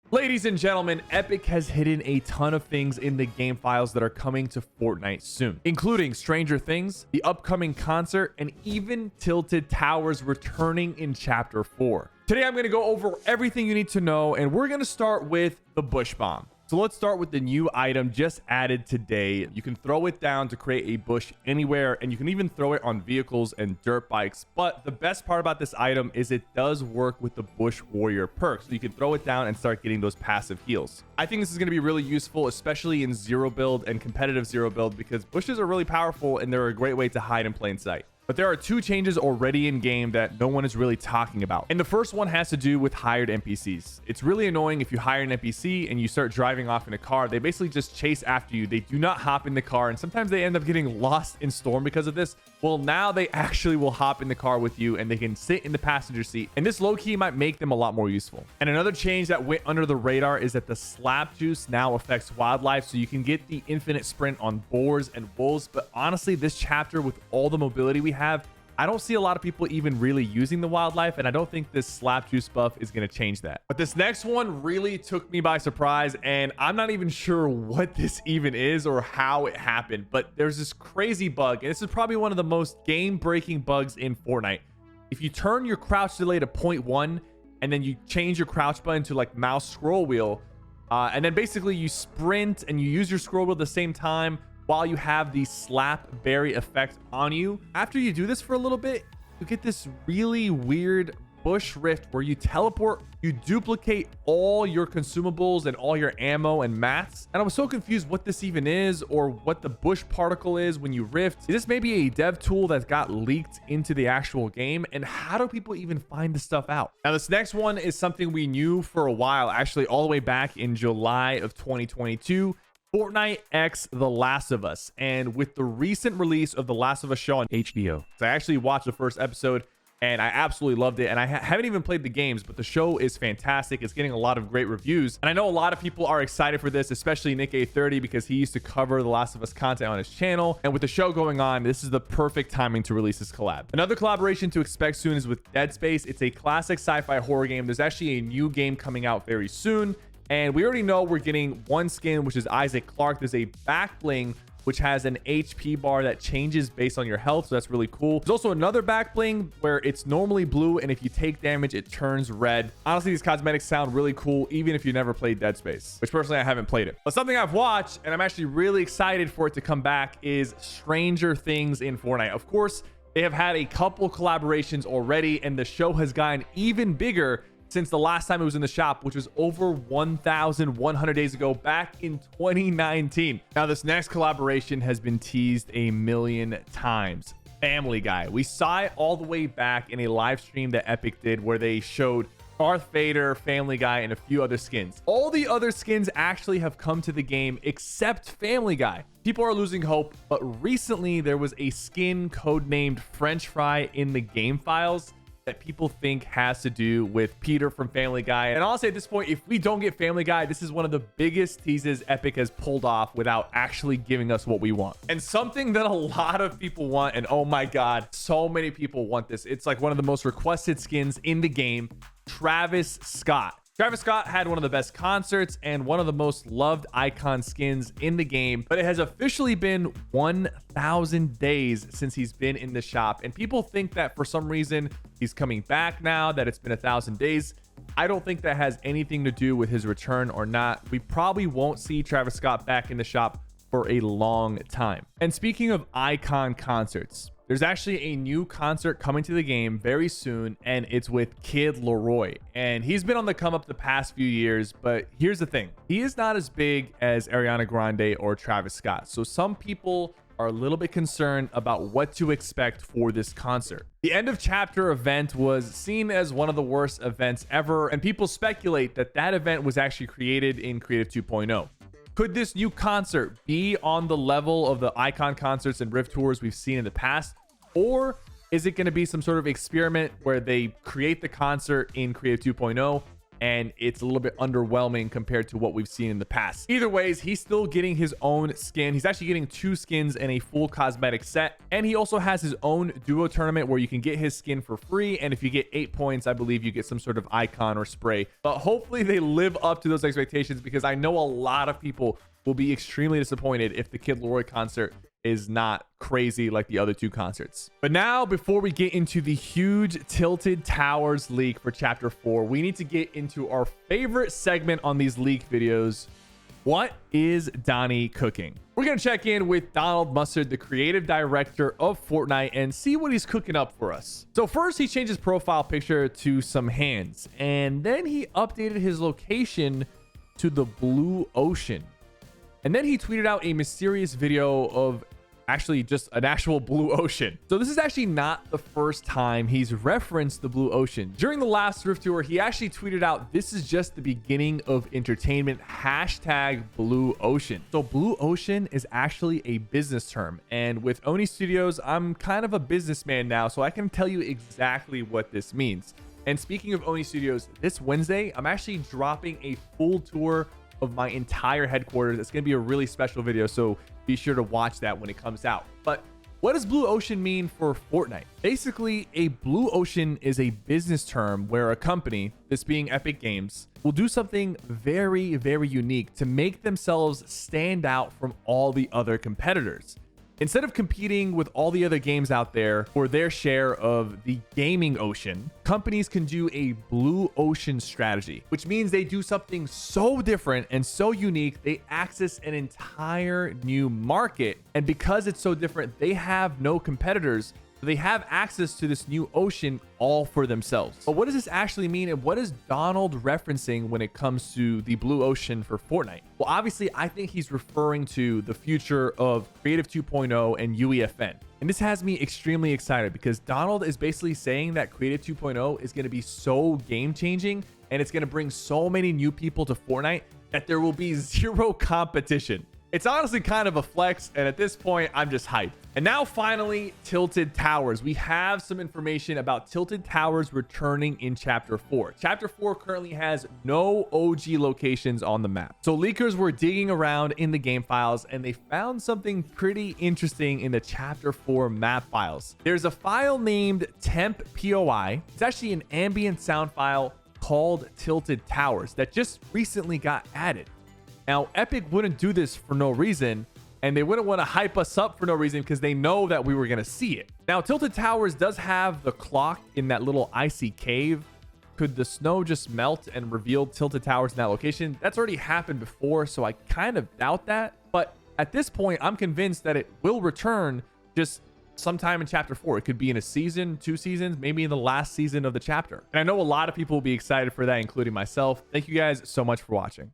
Ladies and gentlemen, Epic has hidden a ton of things in the game files that are coming to Fortnite soon, including Stranger Things, the upcoming concert, and even Tilted Towers returning in Chapter 4. Today, I'm going to go over everything you need to know, and we're going to start with the Bush Bomb. So let's start with the new item just added today. You can throw it down to create a bush anywhere, and you can even throw it on vehicles and dirt bikes. But the best part about this item is it does work with the Bush Warrior perk. So you can throw it down and start getting those passive heals. I think this is going to be really useful, especially in zero build and competitive zero build, because bushes are really powerful and they're a great way to hide in plain sight. But there are two changes already in game that no one is really talking about. And the first one has to do with hired NPCs. It's really annoying if you hire an NPC and you start driving off in a car. They basically just chase after you. They do not hop in the car, and sometimes they end up getting lost in storm because of this. Well, now they actually will hop in the car with you and they can sit in the passenger seat. And this low-key might make them a lot more useful. And another change that went under the radar is that the slap juice now affects wildlife, so you can get the infinite sprint on boars and wolves. But honestly, this chapter, with all the mobility we have, I don't see a lot of people even really using the wildlife, and I don't think this slap juice buff is going to change that. But this next one really took me by surprise, and I'm not even sure what this even is or how it happened. But there's this crazy bug, and this is probably one of the most game-breaking bugs in Fortnite. If you turn your crouch delay to 0.1 and then you change your crouch button to like mouse scroll wheel, and then basically you sprint and you use your scroll wheel at the same time while you have the slap berry effect on you. After you do this for a little bit, you get this really weird bush rift where you teleport, you duplicate all your consumables and all your ammo and mats. And I was so confused what this even is, or what the bush particle is when you rift. Is this maybe a dev tool that got leaked into the actual game? And how do people even find this stuff out? Now, this next one is something we knew for a while, actually all the way back in July of 2022. Fortnite X The Last of Us. And with the recent release of The Last of Us show on HBO, so I actually watched the first episode and I absolutely loved it. And I haven't even played the games, but the show is fantastic. It's getting a lot of great reviews. And I know a lot of people are excited for this, especially Nick A30, because he used to cover The Last of Us content on his channel. And with the show going on, this is the perfect timing to release this collab. Another collaboration to expect soon is with Dead Space. It's a classic sci-fi horror game. There's actually a new game coming out very soon. And we already know we're getting one skin, which is Isaac Clarke. There's a back bling, which has an HP bar that changes based on your health. So that's really cool. There's also another back bling where it's normally blue, and if you take damage, it turns red. Honestly, these cosmetics sound really cool, even if you never played Dead Space, which personally I haven't played it. But something I've watched, and I'm actually really excited for it to come back, is Stranger Things in Fortnite. Of course, they have had a couple collaborations already, and the show has gotten even bigger since the last time it was in the shop, which was over 1,100 days ago, back in 2019. Now, this next collaboration has been teased a million times. Family Guy. We saw it all the way back in a live stream that Epic did, where they showed Darth Vader, Family Guy, and a few other skins. All the other skins actually have come to the game except Family Guy. People are losing hope, but recently there was a skin codenamed French Fry in the game files that people think has to do with Peter from Family Guy. And honestly, at this point, if we don't get Family Guy, this is one of the biggest teases Epic has pulled off without actually giving us what we want. And something that a lot of people want, and oh my God, so many people want this. It's like one of the most requested skins in the game, Travis Scott. Travis Scott had one of the best concerts and one of the most loved icon skins in the game, but it has officially been 1,000 days since he's been in the shop. And people think that for some reason he's coming back now, that it's been 1,000 days. I don't think that has anything to do with his return or not. We probably won't see Travis Scott back in the shop for a long time. And speaking of icon concerts, there's actually a new concert coming to the game very soon, and it's with Kid Laroi. And he's been on the come up the past few years, but here's the thing. He is not as big as Ariana Grande or Travis Scott. So some people are a little bit concerned about what to expect for this concert. The end of chapter event was seen as one of the worst events ever, and people speculate that that event was actually created in Creative 2.0. Could this new concert be on the level of the icon concerts and Rift tours we've seen in the past? Or is it going to be some sort of experiment where they create the concert in Creative 2.0 and it's a little bit underwhelming compared to what we've seen in the past. Either ways, he's still getting his own skin. He's actually getting 2 skins and a full cosmetic set, and he also has his own duo tournament where you can get his skin for free, and if you get 8 points, I believe you get some sort of icon or spray. But hopefully they live up to those expectations, because I know a lot of people will be extremely disappointed if the Kid Leroy concert is not crazy like the other 2 concerts. But now, before we get into the huge Tilted Towers leak for chapter 4, we need to get into our favorite segment on these leak videos. What is Donnie cooking? We're gonna check in with Donald Mustard, the creative director of Fortnite, and see what he's cooking up for us. So first, he changed his profile picture to some hands, and then he updated his location to the blue ocean. And then he tweeted out a mysterious video of actually just an actual blue ocean. So this is actually not the first time he's referenced the blue ocean. During the last Rift Tour, he actually tweeted out, "This is just the beginning of entertainment, hashtag blue ocean." So blue ocean is actually a business term. And with Oni Studios, I'm kind of a businessman now, so I can tell you exactly what this means. And speaking of Oni Studios, this Wednesday, I'm actually dropping a full tour of my entire headquarters. It's going to be a really special video, so be sure to watch that when it comes out. But what does blue ocean mean for Fortnite? Basically, a blue ocean is a business term where a company, this being Epic Games, will do something very, very unique to make themselves stand out from all the other competitors. Instead of competing with all the other games out there for their share of the gaming ocean, companies can do a blue ocean strategy, which means they do something so different and so unique, they access an entire new market. And because it's so different, they have no competitors. They have access to this new ocean all for themselves. But what does this actually mean, and what is Donald referencing when it comes to the blue ocean for Fortnite? Well, obviously, I think he's referring to the future of Creative 2.0 and UEFN. And this has me extremely excited, because Donald is basically saying that Creative 2.0 is going to be so game changing, and it's going to bring so many new people to Fortnite that there will be zero competition. It's honestly kind of a flex, and at this point, I'm just hyped. And now finally, Tilted Towers. We have some information about Tilted Towers returning in Chapter 4. Chapter 4 currently has no OG locations on the map. So leakers were digging around in the game files, and they found something pretty interesting in the Chapter 4 map files. There's a file named temp POI. It's actually an ambient sound file called Tilted Towers that just recently got added. Now, Epic wouldn't do this for no reason, and they wouldn't want to hype us up for no reason, because they know that we were going to see it. Now, Tilted Towers does have the clock in that little icy cave. Could the snow just melt and reveal Tilted Towers in that location? That's already happened before, so I kind of doubt that. But at this point, I'm convinced that it will return just sometime in Chapter 4. It could be in a season, 2 seasons, maybe in the last season of the chapter. And I know a lot of people will be excited for that, including myself. Thank you guys so much for watching.